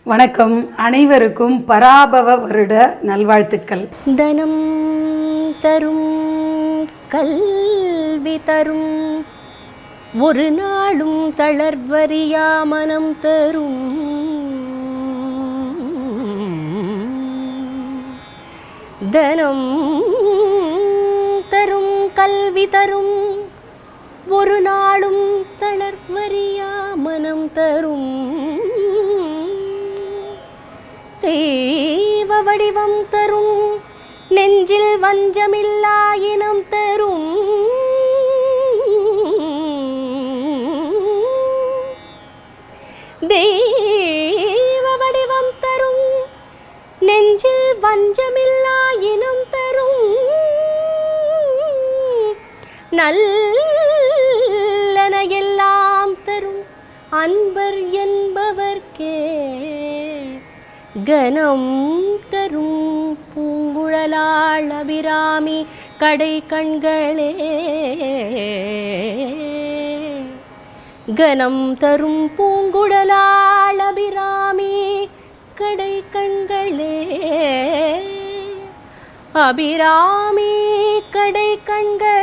வணக்கம். அனைவருக்கும் பராபவ வருட நல்வாழ்த்துக்கள். தனம் தரும் கல்வி தரும் ஒரு நாளும் தளர்வறியா மனம் தரும் தனம் தரும் கல்வி தரும் ஒரு நாளும் தளர்வறியா மனம் தரும் தெய்வ வடிவம் தரும் நெஞ்சில் வஞ்சமில்லா இனம் தரும் தெய்வ வடிவம் தரும் நெஞ்சில் வஞ்சமில்லா இனம் தரும் நல்லன எல்லாம் தரும் அன்பர் என்பவர்க்கே கனம் தரும் பூங்குழலாள் அபிராமி கடை கண்களே கனம் தரும் பூங்குழலாள் அபிராமி கடை கண்களே அபிராமி கடை கண்களே.